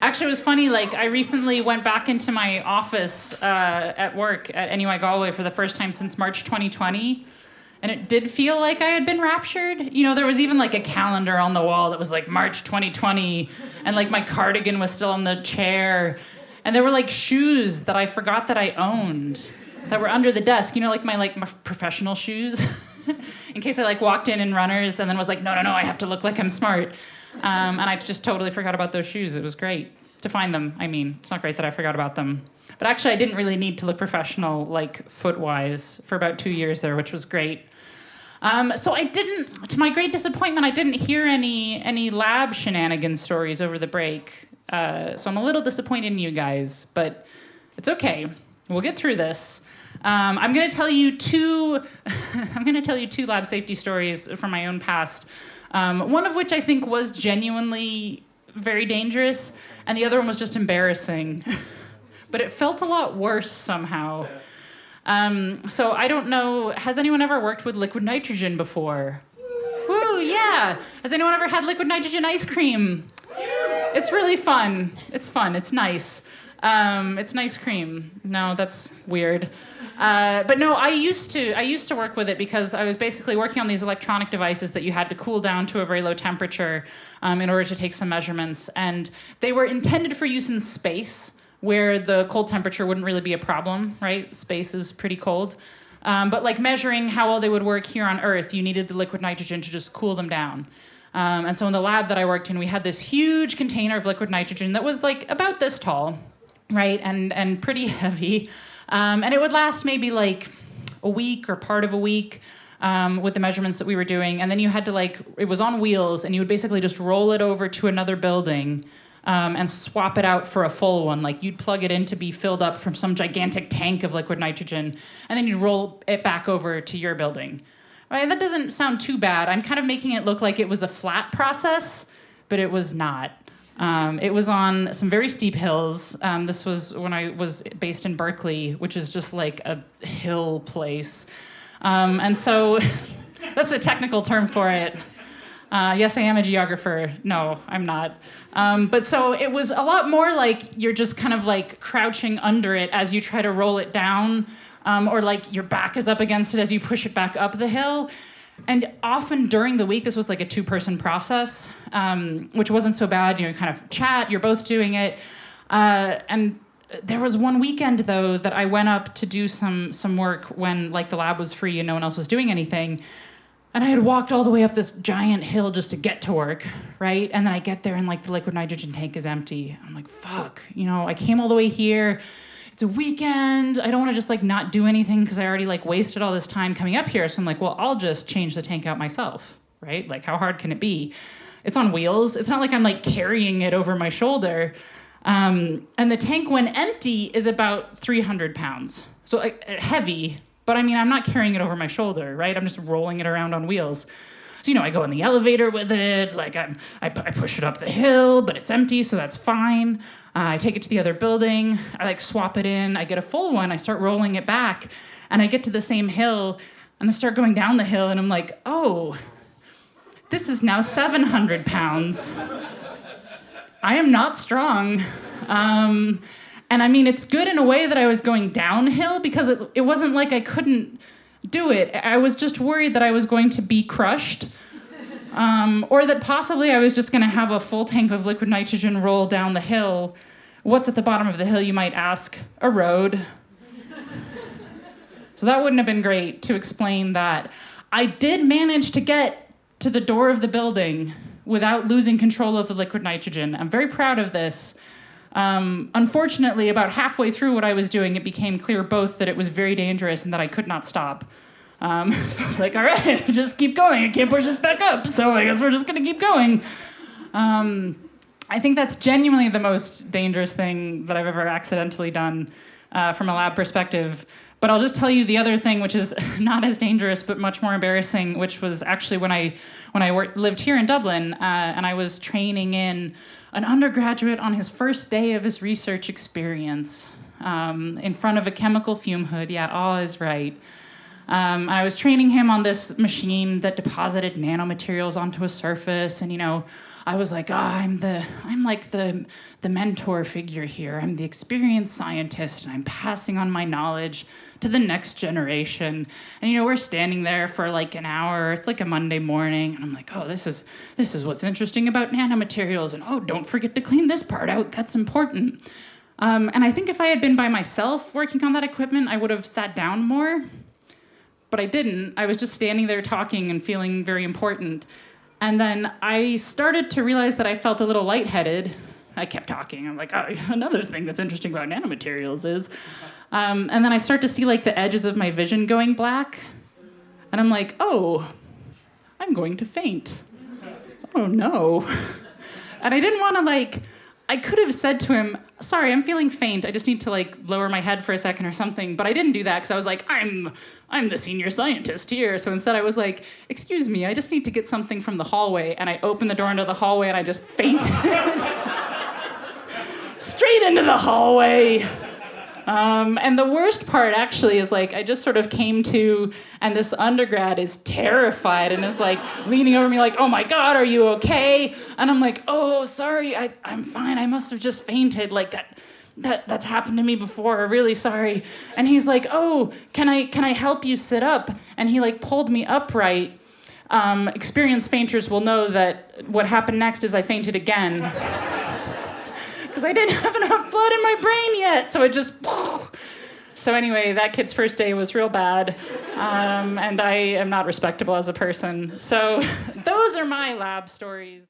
Actually, it was funny. Like, I recently went back into my office at work at NUI Galway for the first time since March 2020. And it did feel like I had been raptured. You know, there was even like a calendar on the wall that was like March 2020. And like my cardigan was still on the chair. And there were like shoes that I forgot that I owned that were under the desk. You know, like my professional shoes. In case I like walked in runners and then was like, no, I have to look like I'm smart. And I just totally forgot about those shoes. It was great to find them. I mean, it's not great that I forgot about them. But actually, I didn't really need to look professional, like, foot-wise for about 2 years there, which was great. So I didn't, to my great disappointment, I didn't hear any lab shenanigans stories over the break. So I'm a little disappointed in you guys, but it's okay. We'll get through this. I'm going to tell you two lab safety stories from my own past. One of which I think was genuinely very dangerous, and the other one was just embarrassing. But it felt a lot worse somehow. So I don't know, has anyone ever worked with liquid nitrogen before? Woo, yeah. Has anyone ever had liquid nitrogen ice cream? It's really fun. It's fun. It's nice. It's nice cream. No, that's weird. But no, I used to work with it because I was basically working on these electronic devices that you had to cool down to a very low temperature in order to take some measurements. And they were intended for use in space, where the cold temperature wouldn't really be a problem, right? Space is pretty cold. But like measuring how well they would work here on Earth, you needed the liquid nitrogen to just cool them down. And so in the lab that I worked in, we had this huge container of liquid nitrogen that was like about this tall, right? And pretty heavy. And it would last maybe like a week or part of a week with the measurements that we were doing. And then you had to it was on wheels, and you would basically just roll it over to another building and swap it out for a full one. Like you'd plug it in to be filled up from some gigantic tank of liquid nitrogen, and then you'd roll it back over to your building. Right? That doesn't sound too bad. I'm kind of making it look like it was a flat process, but it was not. It was on some very steep hills. This was when I was based in Berkeley, which is just like a hill place. And so that's a technical term for it. Yes, I am a geographer. No, I'm not. But so it was a lot more like you're just kind of like crouching under it as you try to roll it down, or like your back is up against it as you push it back up the hill. And often during the week, this was like a 2-person process, which wasn't so bad. You kind of chat, you're both doing it. And there was one weekend, though, that I went up to do some work when like the lab was free and no one else was doing anything. And I had walked all the way up this giant hill just to get to work, right? And then I get there and like the liquid nitrogen tank is empty. I'm like, fuck, I came all the way here. It's a weekend. I don't want to just like not do anything because I already like wasted all this time coming up here. So I'm like, well, I'll just change the tank out myself, right? Like, how hard can it be? It's on wheels. It's not like I'm like carrying it over my shoulder. And the tank, when empty, is about 300 pounds. So like, heavy, but I mean, I'm not carrying it over my shoulder, right? I'm just rolling it around on wheels. So, I go in the elevator with it, like I push it up the hill, but it's empty, so that's fine. I take it to the other building, I like swap it in, I get a full one, I start rolling it back, and I get to the same hill, and I start going down the hill, and I'm like, oh, this is now 700 pounds. I am not strong. And I mean, it's good in a way that I was going downhill because it wasn't like I couldn't do it. I was just worried that I was going to be crushed, or that possibly I was just going to have a full tank of liquid nitrogen roll down the hill. What's at the bottom of the hill, you might ask? A road. So that wouldn't have been great to explain that. I did manage to get to the door of the building without losing control of the liquid nitrogen. I'm very proud of this. Unfortunately, about halfway through what I was doing, it became clear both that it was very dangerous and that I could not stop. So I was like, all right, just keep going. I can't push this back up, so I guess we're just going to keep going. I think that's genuinely the most dangerous thing that I've ever accidentally done from a lab perspective. But I'll just tell you the other thing, which is not as dangerous but much more embarrassing, which was actually when I lived here in Dublin, and I was training in an undergraduate on his first day of his research experience in front of a chemical fume hood. Yeah, all is right. I was training him on this machine that deposited nanomaterials onto a surface, and I was like, I'm like the mentor figure here. I'm the experienced scientist, and I'm passing on my knowledge to the next generation. And we're standing there for like an hour. It's like a Monday morning, and I'm like, oh, this is what's interesting about nanomaterials. And oh, don't forget to clean this part out. That's important. And I think if I had been by myself working on that equipment, I would have sat down more. But I didn't. I was just standing there talking and feeling very important. And then I started to realize that I felt a little lightheaded. I kept talking. I'm like, oh, another thing that's interesting about nanomaterials is... and then I start to see like the edges of my vision going black. And I'm like, oh, I'm going to faint. Oh, no. And I didn't want to I could have said to him, sorry, I'm feeling faint. I just need to lower my head for a second or something. But I didn't do that because I was like, I'm the senior scientist here. So instead I was like, excuse me, I just need to get something from the hallway. And I opened the door into the hallway and I just fainted. Straight into the hallway. And the worst part actually is I just sort of came to, and this undergrad is terrified and is leaning over me oh my God, are you okay? And I'm like, oh, sorry, I'm fine. I must have just fainted. That's happened to me before. Really sorry. And he's like, oh, can I help you sit up? And he pulled me upright. Experienced fainters will know that what happened next is I fainted again. Because I didn't have enough blood in my brain yet. So it just... So anyway, that kid's first day was real bad. And I am not respectable as a person. So those are my lab stories.